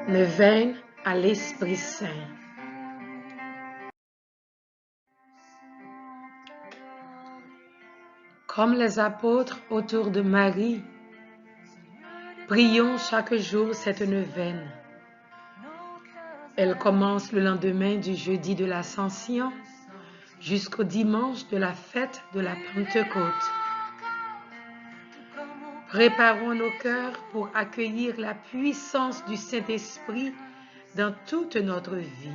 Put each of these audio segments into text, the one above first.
Neuvaine à l'Esprit Saint. Comme les apôtres autour de Marie, prions chaque jour cette neuvaine. Elle commence le lendemain du jeudi de l'Ascension jusqu'au dimanche de la fête de la Pentecôte. Préparons nos cœurs pour accueillir la puissance du Saint-Esprit dans toute notre vie.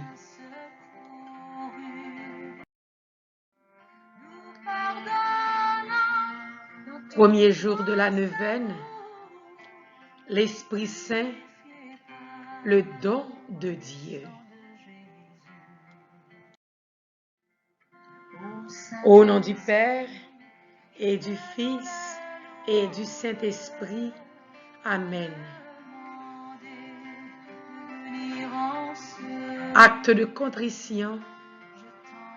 Premier jour de la neuvaine, l'Esprit Saint, le don de Dieu. Au nom du Père et du Fils et du Saint-Esprit. Amen. Acte de contrition.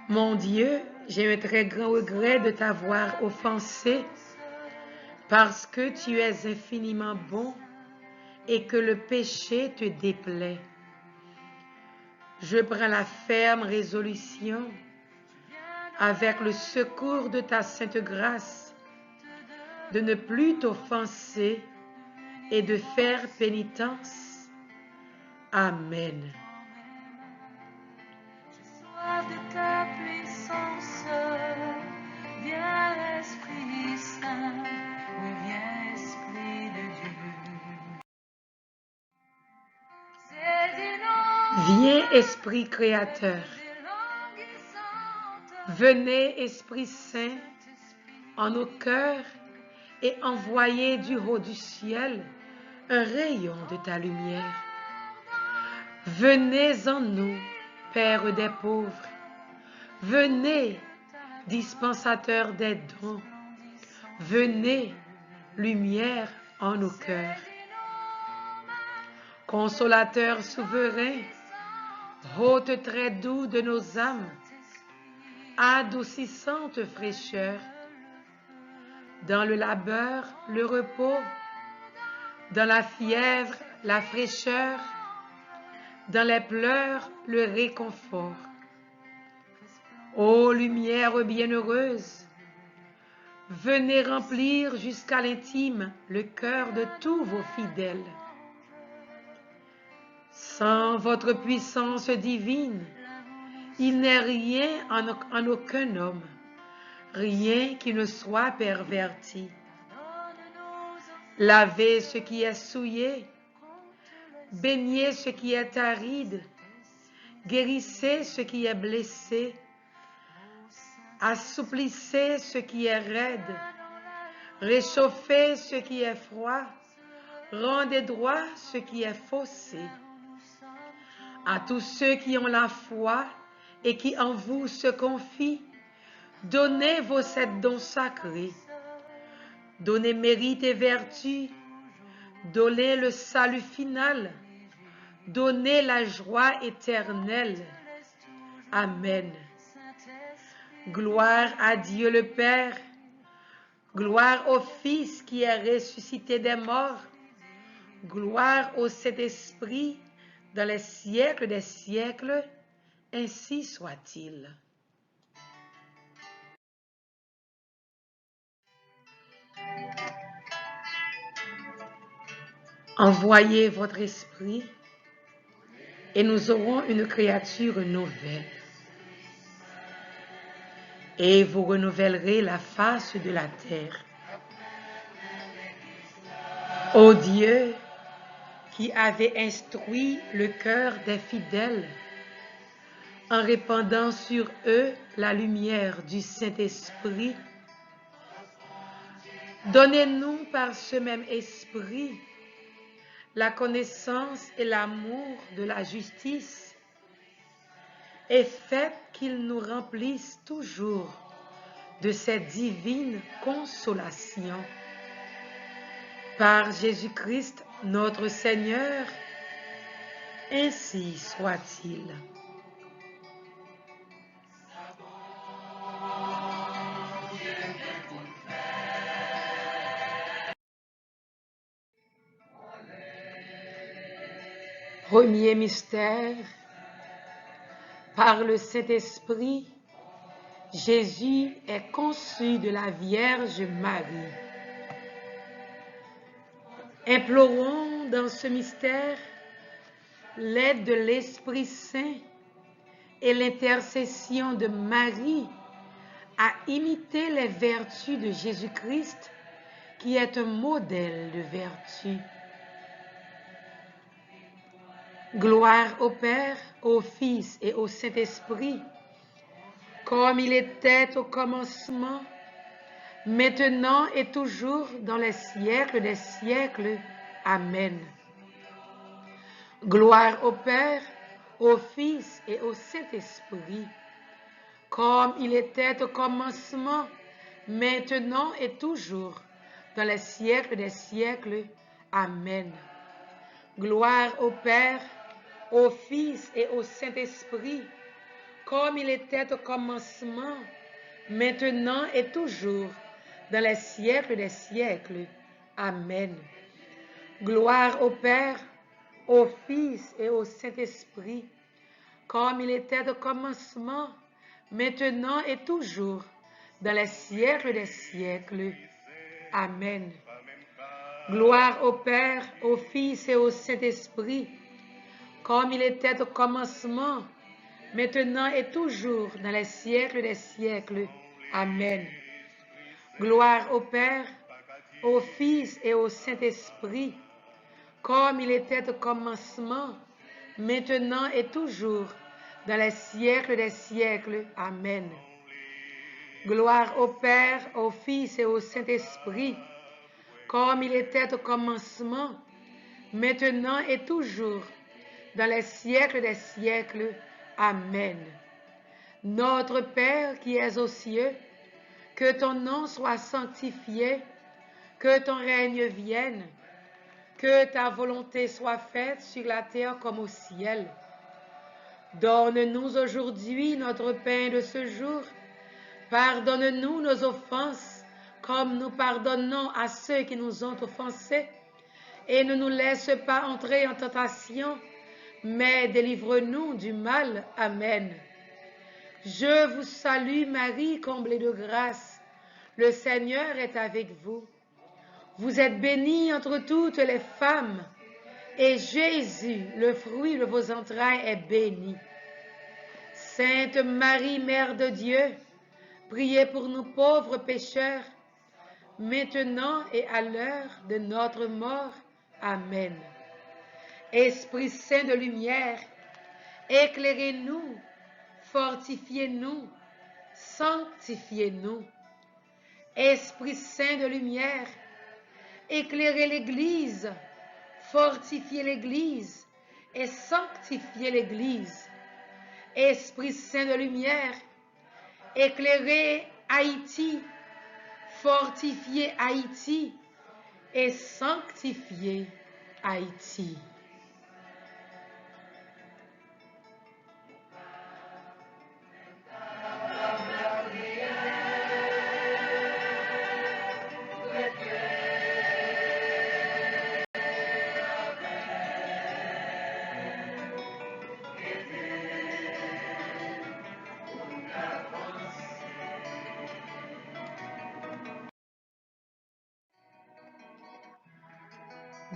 Mon Dieu, j'ai un très grand regret de t'avoir offensé parce que tu es infiniment bon et que le péché te déplaît. Je prends la ferme résolution, avec le secours de ta sainte grâce, de ne plus t'offenser et de faire pénitence. Amen. De ta puissance, viens Esprit Saint, oui, viens Esprit de Dieu. Viens Esprit Créateur. Venez Esprit Saint en nos cœurs et envoyez du haut du ciel un rayon de ta lumière. Venez en nous, Père des pauvres. Venez, dispensateur des dons. Venez, lumière en nos cœurs. Consolateur souverain, hôte très doux de nos âmes, adoucissante fraîcheur, dans le labeur, le repos, dans la fièvre, la fraîcheur, dans les pleurs, le réconfort. Ô lumière bienheureuse, venez remplir jusqu'à l'intime le cœur de tous vos fidèles. Sans votre puissance divine, il n'est rien en aucun homme, rien qui ne soit perverti. Lavez ce qui est souillé, baignez ce qui est aride, guérissez ce qui est blessé, assouplissez ce qui est raide, réchauffez ce qui est froid, rendez droit ce qui est faussé. À tous ceux qui ont la foi et qui en vous se confient, donnez vos 7 dons sacrés. Donnez mérite et vertu, donnez le salut final, donnez la joie éternelle. Amen. Gloire à Dieu le Père, gloire au Fils qui est ressuscité des morts, gloire au Saint-Esprit dans les siècles des siècles, ainsi soit-il. Envoyez votre esprit et nous aurons une créature nouvelle. Et vous renouvellerez la face de la terre. Ô Dieu, qui avez instruit le cœur des fidèles, en répandant sur eux la lumière du Saint-Esprit, donnez-nous par ce même esprit la connaissance et l'amour de la justice, et faites qu'ils nous remplissent toujours de cette divine consolation. Par Jésus-Christ notre Seigneur, ainsi soit-il. Premier mystère, par le Saint-Esprit, Jésus est conçu de la Vierge Marie. Implorons dans ce mystère l'aide de l'Esprit Saint et l'intercession de Marie à imiter les vertus de Jésus-Christ, qui est un modèle de vertu. Gloire au Père, au Fils et au Saint-Esprit, comme il était au commencement, maintenant et toujours, dans les siècles des siècles. Amen. Gloire au Père, au Fils et au Saint-Esprit, comme il était au commencement, maintenant et toujours, dans les siècles des siècles. Amen. Gloire au Père, au Fils et au Saint-Esprit, comme il était au commencement, maintenant et toujours, dans les siècles des siècles. Amen. Gloire au Père, au Fils et au Saint-Esprit, comme il était au commencement, maintenant et toujours, dans les siècles des siècles. Amen. Gloire au Père, au Fils et au Saint-Esprit, comme il était au commencement, maintenant et toujours, dans les siècles des siècles. Amen. Gloire au Père, au Fils et au Saint-Esprit, comme il était au commencement, maintenant et toujours, dans les siècles des siècles. Amen. Gloire au Père, au Fils et au Saint-Esprit, comme il était au commencement, maintenant et toujours, dans les siècles des siècles. Amen. Notre Père qui es aux cieux, que ton nom soit sanctifié, que ton règne vienne, que ta volonté soit faite sur la terre comme au ciel. Donne-nous aujourd'hui notre pain de ce jour. Pardonne-nous nos offenses, comme nous pardonnons à ceux qui nous ont offensés. Et ne nous laisse pas entrer en tentation, mais délivre-nous du mal. Amen. Je vous salue Marie, comblée de grâce. Le Seigneur est avec vous. Vous êtes bénie entre toutes les femmes, et Jésus, le fruit de vos entrailles, est béni. Sainte Marie, Mère de Dieu, priez pour nous pauvres pécheurs, maintenant et à l'heure de notre mort. Amen. Esprit Saint de lumière, éclairez-nous, fortifiez-nous, sanctifiez-nous. Esprit Saint de lumière, éclairez l'Église, fortifiez l'Église et sanctifiez l'Église. Esprit Saint de lumière, éclairez Haïti, fortifiez Haïti et sanctifiez Haïti.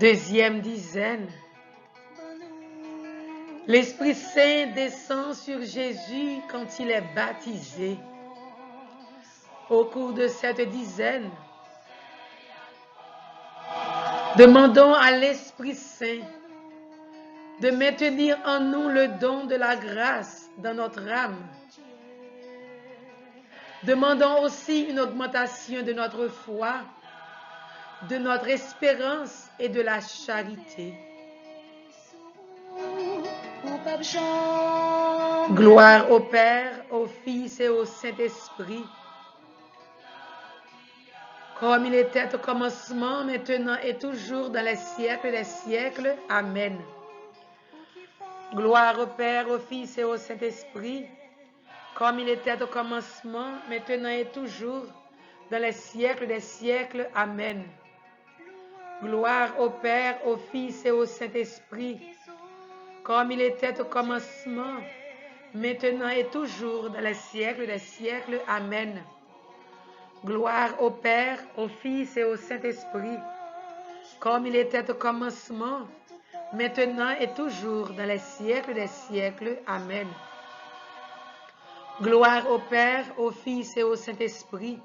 Deuxième dizaine. L'Esprit Saint descend sur Jésus quand il est baptisé. Au cours de cette dizaine, demandons à l'Esprit Saint de maintenir en nous le don de la grâce dans notre âme. Demandons aussi une augmentation de notre foi, de notre espérance et de la charité. Gloire au Père, au Fils et au Saint-Esprit, comme il était au commencement, maintenant et toujours, dans les siècles des siècles. Amen. Gloire au Père, au Fils et au Saint-Esprit, comme il était au commencement, maintenant et toujours, dans les siècles des siècles. Amen. Gloire au Père, au Fils et au Saint-Esprit, comme il était au commencement, maintenant et toujours, dans les siècles des siècles. Amen. Gloire au Père, au Fils et au Saint-Esprit, comme il était au commencement, maintenant et toujours, dans les siècles des siècles. Amen. Gloire au Père, au Fils et au Saint-Esprit,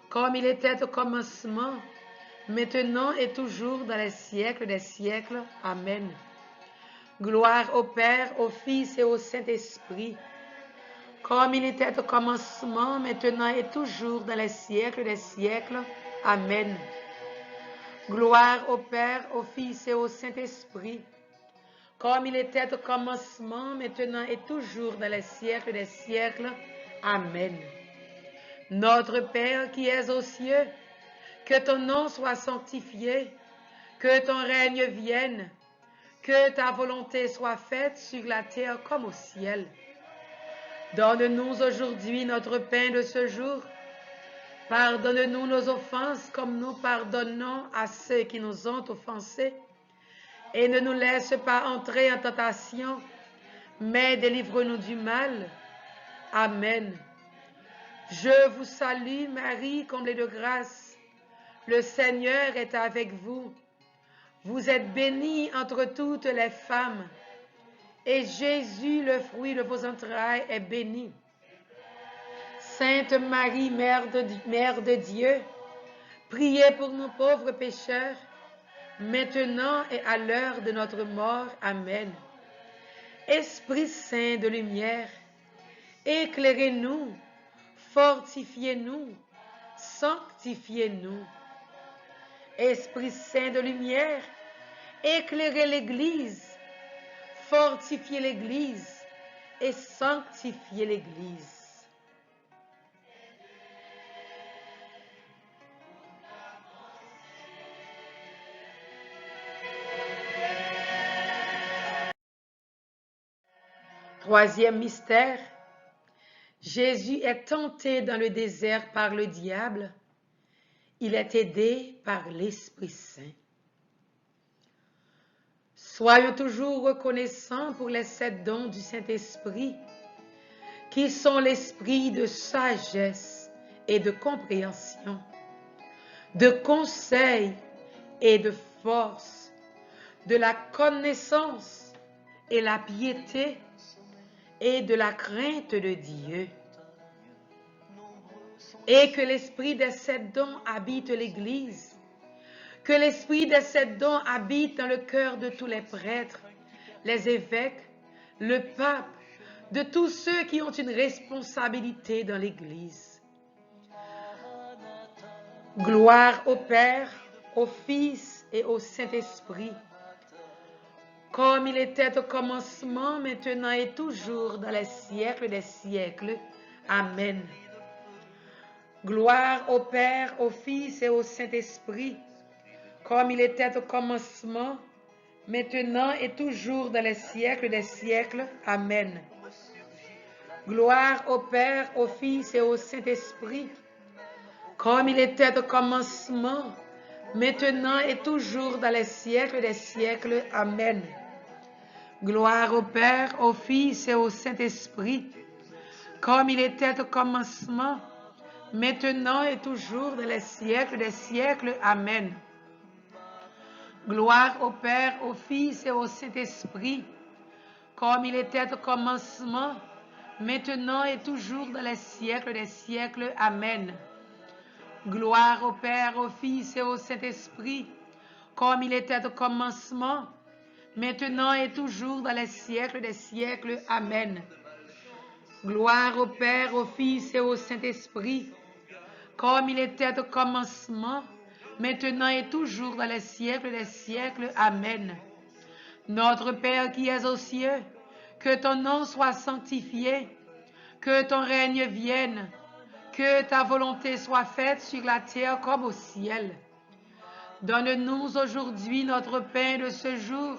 comme il était au commencement, maintenant et toujours, dans les siècles des siècles. Amen. Gloire au Père, au Fils et au Saint-Esprit, comme il était au commencement, maintenant et toujours, dans les siècles des siècles. Amen. Gloire au Père, au Fils et au Saint-Esprit, comme il était au commencement, maintenant et toujours, dans les siècles des siècles. Amen. Notre Père qui es aux cieux, que ton nom soit sanctifié, que ton règne vienne, que ta volonté soit faite sur la terre comme au ciel. Donne-nous aujourd'hui notre pain de ce jour. Pardonne-nous nos offenses comme nous pardonnons à ceux qui nous ont offensés. Et ne nous laisse pas entrer en tentation, mais délivre-nous du mal. Amen. Je vous salue Marie, comblée de grâce. Le Seigneur est avec vous. Vous êtes bénie entre toutes les femmes. Et Jésus, le fruit de vos entrailles, est béni. Sainte Marie, Mère de Dieu, priez pour nous pauvres pécheurs, maintenant et à l'heure de notre mort. Amen. Esprit Saint de lumière, éclairez-nous, fortifiez-nous, sanctifiez-nous. Esprit Saint de lumière, éclairez l'Église, fortifiez l'Église et sanctifiez l'Église. Troisième mystère, Jésus est tenté dans le désert par le diable. Il est aidé par l'Esprit Saint. Soyons toujours reconnaissants pour les 7 dons du Saint-Esprit, qui sont l'esprit de sagesse et de compréhension, de conseil et de force, de la connaissance et la piété et de la crainte de Dieu. Et que l'esprit des 7 dons habite l'Église, que l'esprit des 7 dons habite dans le cœur de tous les prêtres, les évêques, le pape, de tous ceux qui ont une responsabilité dans l'Église. Gloire au Père, au Fils et au Saint-Esprit, comme il était au commencement, maintenant et toujours, dans les siècles des siècles. Amen. Gloire au Père, au Fils et au Saint-Esprit, comme il était au commencement, maintenant et toujours, dans les siècles des siècles. Amen. Gloire au Père, au Fils et au Saint-Esprit, comme il était au commencement, maintenant et toujours, dans les siècles des siècles. Amen. Gloire au Père, au Fils et au Saint-Esprit, comme il était au commencement, maintenant et toujours, dans les siècles des siècles. Amen. Gloire au Père, au Fils et au Saint-Esprit, comme il était au commencement, maintenant et toujours, dans les siècles des siècles. Amen. Gloire au Père, au Fils et au Saint-Esprit, comme il était au commencement, maintenant et toujours, dans les siècles des siècles. Amen. Gloire au Père, au Fils et au Saint-Esprit, comme il était au commencement, maintenant et toujours, dans les siècles des siècles. Amen. Notre Père qui es aux cieux, que ton nom soit sanctifié, que ton règne vienne, que ta volonté soit faite sur la terre comme au ciel. Donne-nous aujourd'hui notre pain de ce jour.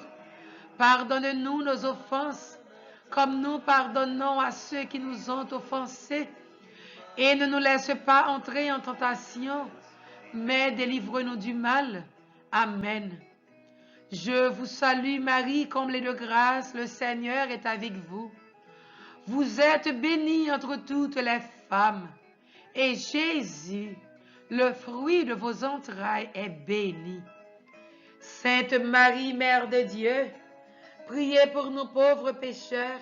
Pardonne-nous nos offenses, comme nous pardonnons à ceux qui nous ont offensés. Et ne nous laisse pas entrer en tentation, mais délivre-nous du mal. Amen. Je vous salue Marie, comblée de grâce, le Seigneur est avec vous. Vous êtes bénie entre toutes les femmes, et Jésus, le fruit de vos entrailles, est béni. Sainte Marie, Mère de Dieu, priez pour nous pauvres pécheurs,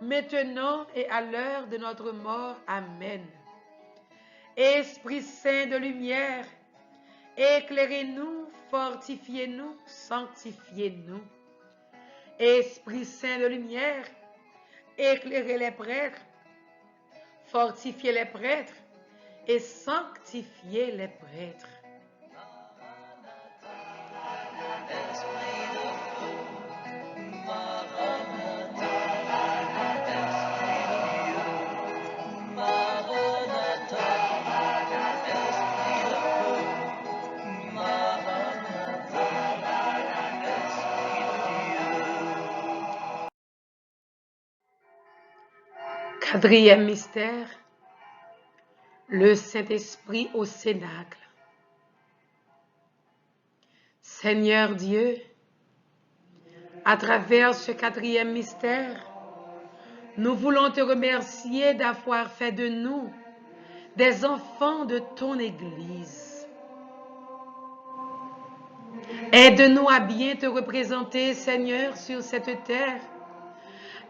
maintenant et à l'heure de notre mort. Amen. Esprit Saint de lumière, éclairez-nous, fortifiez-nous, sanctifiez-nous. Esprit Saint de lumière, éclairez les prêtres, fortifiez les prêtres et sanctifiez les prêtres. Quatrième mystère, le Saint-Esprit au Cénacle. Seigneur Dieu, à travers ce quatrième mystère, nous voulons te remercier d'avoir fait de nous des enfants de ton Église. Aide-nous à bien te représenter, Seigneur, sur cette terre.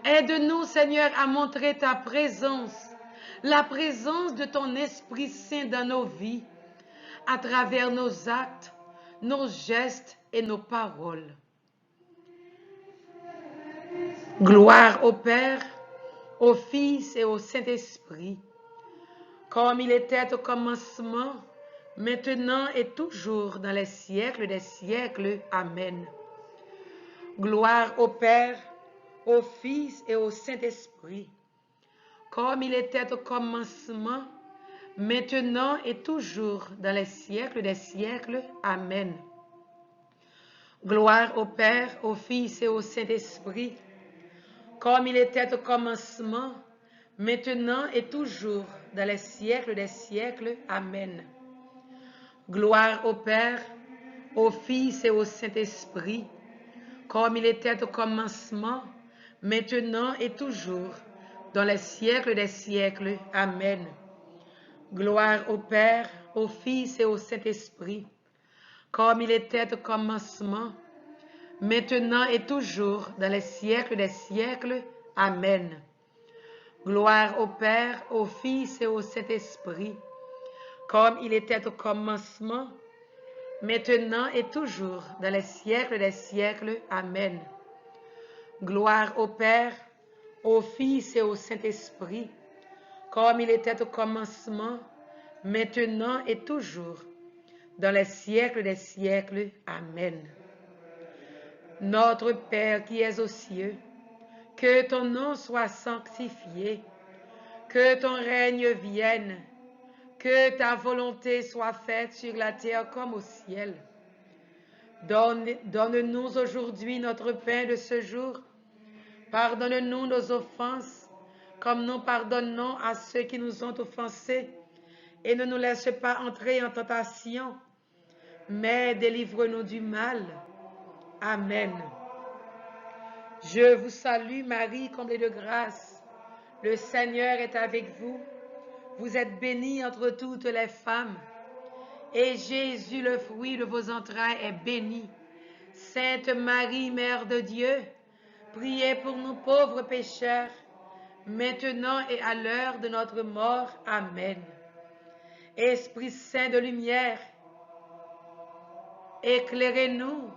Aide-nous, Seigneur, à montrer ta présence, la présence de ton Esprit Saint dans nos vies, à travers nos actes, nos gestes et nos paroles. Gloire au Père, au Fils et au Saint-Esprit, comme il était au commencement, maintenant et toujours, dans les siècles des siècles. Amen. Gloire au Père, au Fils et au Saint-Esprit, comme il était au commencement, maintenant et toujours, dans les siècles des siècles. Amen. Gloire au Père, au Fils et au Saint-Esprit, comme il était au commencement, maintenant et toujours, dans les siècles des siècles. Amen. Gloire au Père, au Fils et au Saint-Esprit, comme il était au commencement, maintenant et toujours, dans les siècles des siècles. Amen. Gloire au Père, au Fils et au Saint-Esprit, comme il était au commencement, maintenant et toujours, dans les siècles des siècles. Amen. Gloire au Père, au Fils et au Saint-Esprit, comme il était au commencement, maintenant et toujours, dans les siècles des siècles. Amen. Gloire au Père, au Fils et au Saint-Esprit, comme il était au commencement, maintenant et toujours, dans les siècles des siècles. Amen. Notre Père qui es aux cieux, que ton nom soit sanctifié, que ton règne vienne, que ta volonté soit faite sur la terre comme au ciel. Donne-nous aujourd'hui notre pain de ce jour. Pardonne-nous nos offenses, comme nous pardonnons à ceux qui nous ont offensés. Et ne nous laisse pas entrer en tentation, mais délivre-nous du mal. Amen. Je vous salue Marie, comblée de grâce. Le Seigneur est avec vous. Vous êtes bénie entre toutes les femmes. Et Jésus, le fruit de vos entrailles, est béni. Sainte Marie, Mère de Dieu, priez pour nous pauvres pécheurs, maintenant et à l'heure de notre mort. Amen. Esprit Saint de lumière, éclairez-nous,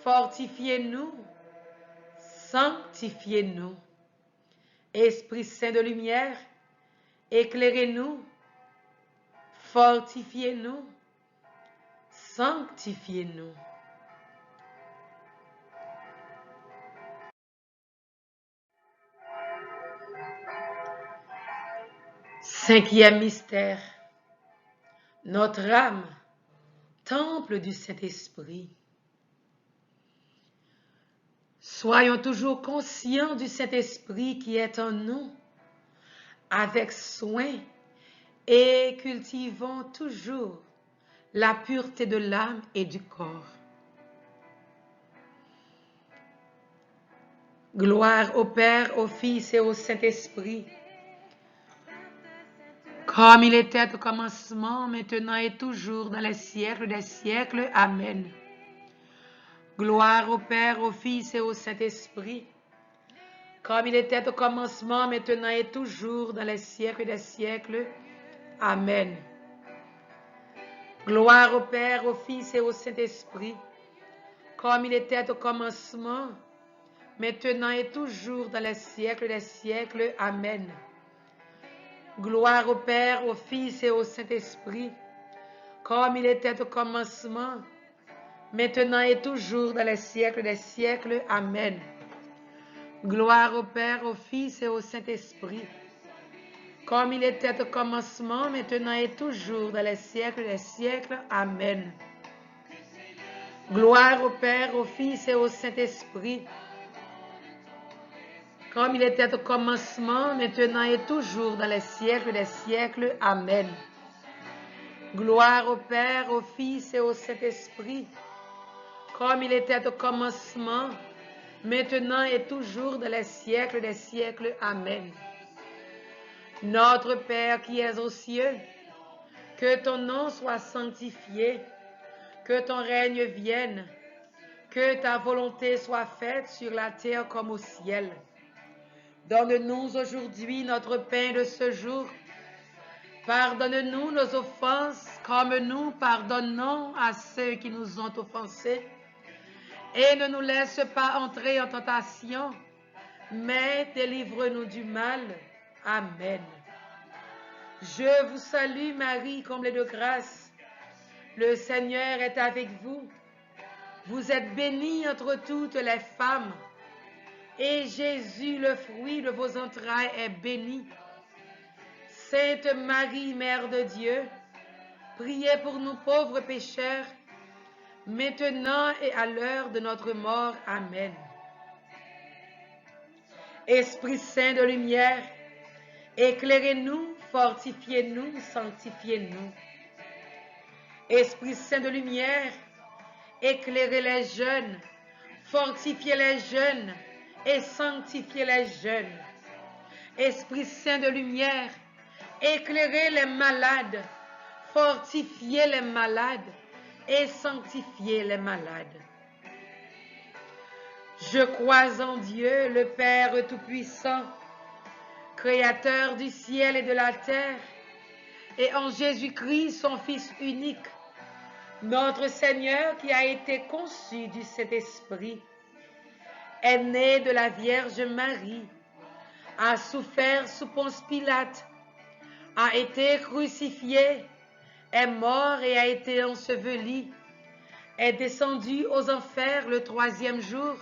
fortifiez-nous, sanctifiez-nous. Esprit Saint de lumière, éclairez-nous, fortifiez-nous, sanctifiez-nous. Cinquième mystère, notre âme, temple du Saint-Esprit. Soyons toujours conscients du Saint-Esprit qui est en nous, avec soin, et cultivons toujours la pureté de l'âme et du corps. Gloire au Père, au Fils et au Saint-Esprit, comme il était au commencement, maintenant et toujours, dans les siècles des siècles. Amen. Gloire au Père, au Fils et au Saint-Esprit, comme il était au commencement, maintenant et toujours, dans les siècles des siècles. Amen. Gloire au Père, au Fils et au Saint-Esprit, comme il était au commencement, maintenant et toujours, dans les siècles des siècles. Amen. Gloire au Père, au Fils et au Saint-Esprit, comme il était au commencement, maintenant et toujours, dans les siècles des siècles. Amen. Gloire au Père, au Fils et au Saint-Esprit, comme il était au commencement, maintenant et toujours, dans les siècles des siècles. Amen. Gloire au Père, au Fils et au Saint-Esprit, comme il était au commencement, maintenant et toujours, dans les siècles des siècles. Amen. Gloire au Père, au Fils et au Saint-Esprit, comme il était au commencement, maintenant et toujours, dans les siècles des siècles. Amen. Notre Père qui es aux cieux, que ton nom soit sanctifié, que ton règne vienne, que ta volonté soit faite sur la terre comme au ciel. Donne-nous aujourd'hui notre pain de ce jour. Pardonne-nous nos offenses comme nous pardonnons à ceux qui nous ont offensés. Et ne nous laisse pas entrer en tentation, mais délivre-nous du mal. Amen. Je vous salue Marie, comblée de grâce. Le Seigneur est avec vous. Vous êtes bénie entre toutes les femmes. Et Jésus, le fruit de vos entrailles, est béni. Sainte Marie, Mère de Dieu, priez pour nous pauvres pécheurs, maintenant et à l'heure de notre mort. Amen. Esprit Saint de lumière, éclairez-nous, fortifiez-nous, sanctifiez-nous. Esprit Saint de lumière, éclairez les jeunes, fortifiez les jeunes et sanctifiez les jeunes. Esprit Saint de lumière, éclairez les malades, fortifiez les malades et sanctifiez les malades. Je crois en Dieu, le Père Tout-Puissant, Créateur du ciel et de la terre, et en Jésus-Christ, son Fils unique, notre Seigneur qui a été conçu du Saint-Esprit, est né de la Vierge Marie, a souffert sous Ponce Pilate, a été crucifié, est mort et a été enseveli, est descendu aux enfers le troisième jour,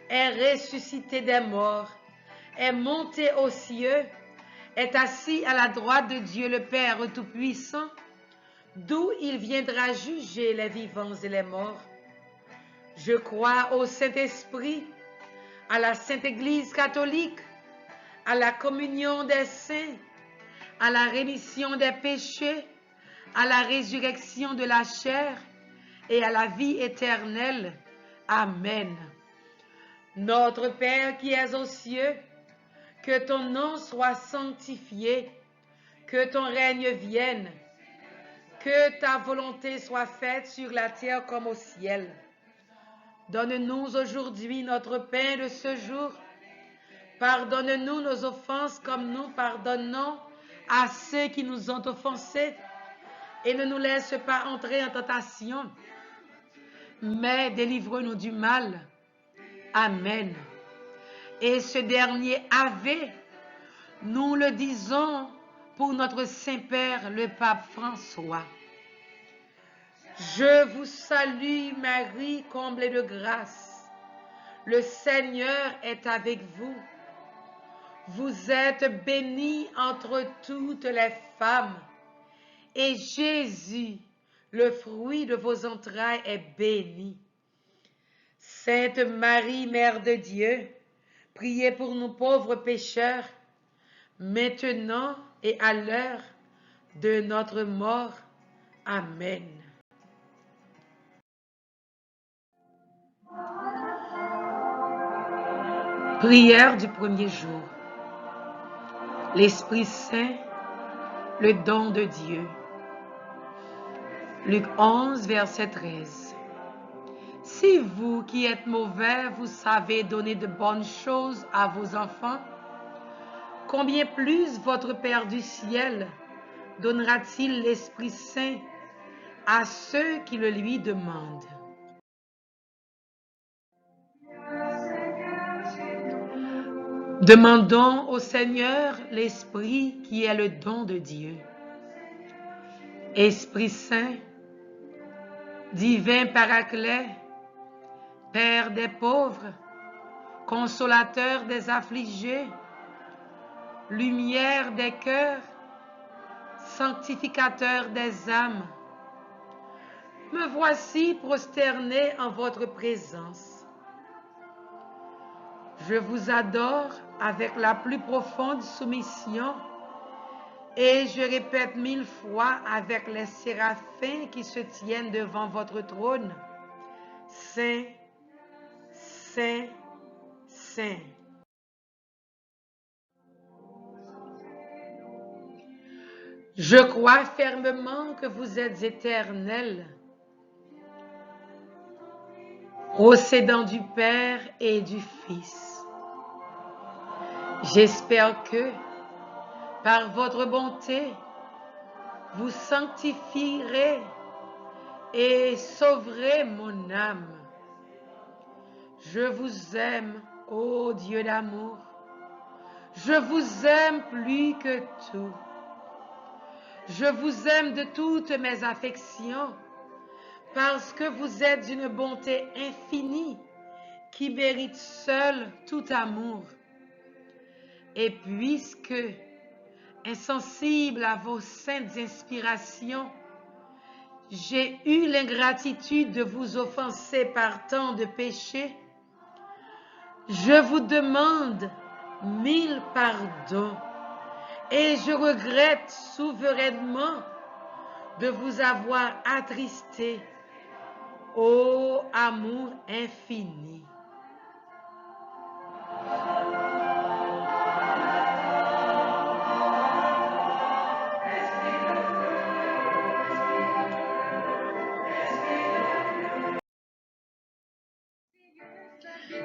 est ressuscité des morts, est monté aux cieux, est assis à la droite de Dieu le Père Tout-Puissant, d'où il viendra juger les vivants et les morts. Je crois au Saint-Esprit, à la Sainte Église catholique, à la communion des saints, à la rémission des péchés, à la résurrection de la chair et à la vie éternelle. Amen. Notre Père qui es aux cieux, que ton nom soit sanctifié, que ton règne vienne, que ta volonté soit faite sur la terre comme au ciel. Donne-nous aujourd'hui notre pain de ce jour. Pardonne-nous nos offenses comme nous pardonnons à ceux qui nous ont offensés. Et ne nous laisse pas entrer en tentation, mais délivre-nous du mal. Amen. Et ce dernier Ave, nous le disons pour notre Saint-Père, le Pape François. Je vous salue Marie, comblée de grâce. Le Seigneur est avec vous. Vous êtes bénie entre toutes les femmes. Et Jésus, le fruit de vos entrailles, est béni. Sainte Marie, Mère de Dieu, priez pour nous pauvres pécheurs, maintenant et à l'heure de notre mort. Amen. Prière du premier jour. L'Esprit Saint, le don de Dieu. Luc 11, verset 13. Si vous qui êtes mauvais, vous savez donner de bonnes choses à vos enfants, combien plus votre Père du ciel donnera-t-il l'Esprit Saint à ceux qui le lui demandent? Demandons au Seigneur l'Esprit qui est le don de Dieu. Esprit Saint, divin Paraclet, Père des pauvres, consolateur des affligés, lumière des cœurs, sanctificateur des âmes, me voici prosterné en votre présence. Je vous adore avec la plus profonde soumission et je répète 1000 fois avec les séraphins qui se tiennent devant votre trône, Saint, Saint, Saint. Je crois fermement que vous êtes éternel, procédant du Père et du Fils. J'espère que, par votre bonté, vous sanctifierez et sauverez mon âme. Je vous aime, ô Dieu d'amour. Je vous aime plus que tout. Je vous aime de toutes mes affections parce que vous êtes d'une bonté infinie qui mérite seule tout amour. Et puisque, insensible à vos saintes inspirations, j'ai eu l'ingratitude de vous offenser par tant de péchés, je vous demande 1000 pardons et je regrette souverainement de vous avoir attristé, ô amour infini.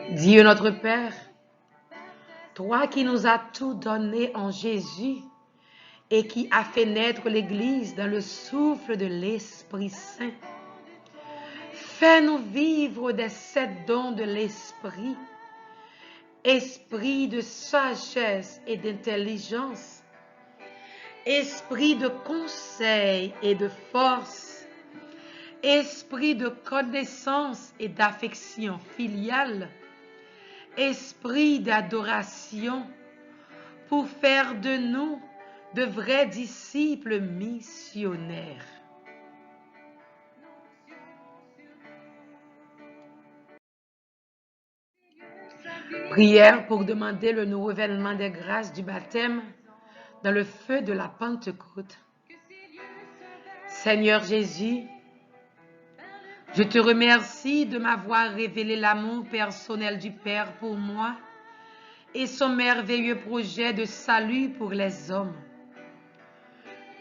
Dieu notre Père, toi qui nous as tout donné en Jésus et qui as fait naître l'Église dans le souffle de l'Esprit Saint, fais-nous vivre des 7 dons de l'Esprit, esprit de sagesse et d'intelligence, esprit de conseil et de force, esprit de connaissance et d'affection filiale, esprit d'adoration, pour faire de nous de vrais disciples missionnaires. Prière pour demander le renouvellement des grâces du baptême dans le feu de la Pentecôte. Seigneur Jésus, je te remercie de m'avoir révélé l'amour personnel du Père pour moi et son merveilleux projet de salut pour les hommes.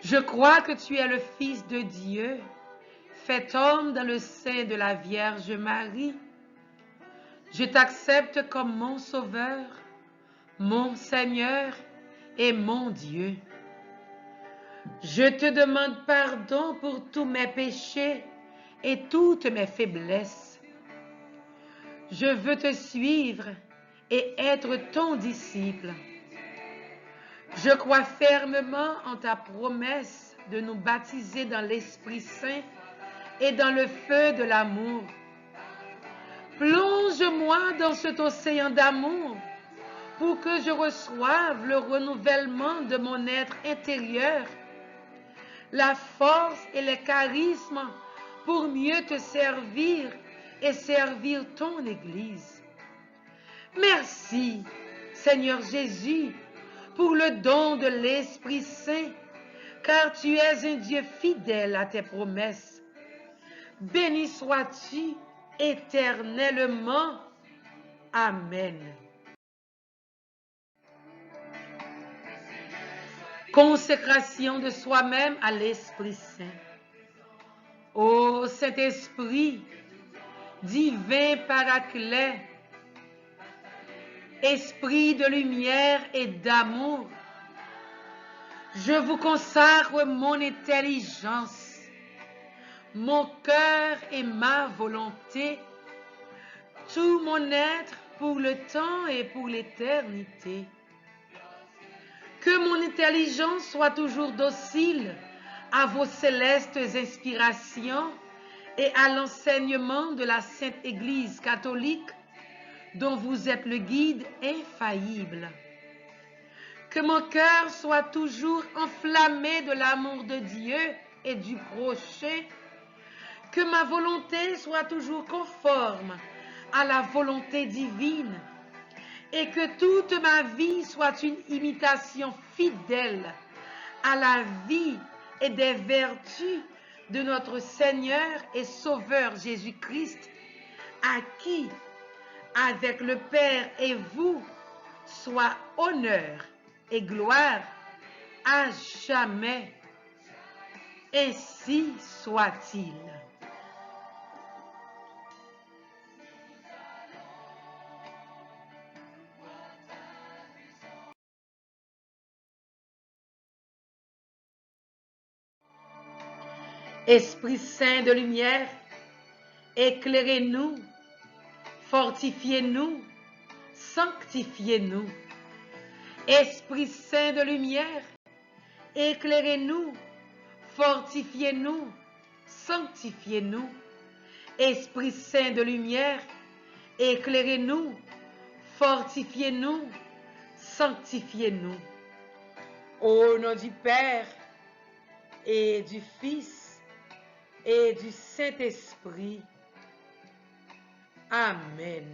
Je crois que tu es le Fils de Dieu, fait homme dans le sein de la Vierge Marie. Je t'accepte comme mon Sauveur, mon Seigneur et mon Dieu. Je te demande pardon pour tous mes péchés et toutes mes faiblesses. Je veux te suivre et être ton disciple. Je crois fermement en ta promesse de nous baptiser dans l'Esprit Saint et dans le feu de l'amour. Plonge-moi dans cet océan d'amour pour que je reçoive le renouvellement de mon être intérieur, la force et les charismes pour mieux te servir et servir ton Église. Merci, Seigneur Jésus, pour le don de l'Esprit Saint, car tu es un Dieu fidèle à tes promesses. Béni sois-tu éternellement. Amen. Consécration de soi-même à l'Esprit Saint. Ô Saint-Esprit, divin paraclet, Esprit de lumière et d'amour, je vous consacre mon intelligence, mon cœur et ma volonté, tout mon être pour le temps et pour l'éternité. Que mon intelligence soit toujours docile à vos célestes inspirations et à l'enseignement de la Sainte Église catholique dont vous êtes le guide infaillible. Que mon cœur soit toujours enflammé de l'amour de Dieu et du prochain. Que ma volonté soit toujours conforme à la volonté divine. Et que toute ma vie soit une imitation fidèle à la vie et des vertus de notre Seigneur et Sauveur Jésus-Christ, à qui, avec le Père et vous, soit honneur et gloire à jamais. Ainsi soit-il. Esprit Saint de lumière, éclairez-nous, fortifiez-nous, sanctifiez-nous. Esprit Saint de lumière, éclairez-nous, fortifiez-nous, sanctifiez-nous. Esprit Saint de lumière, éclairez-nous, fortifiez-nous, sanctifiez-nous. Au nom du Père et du Fils et du Saint-Esprit. Amen.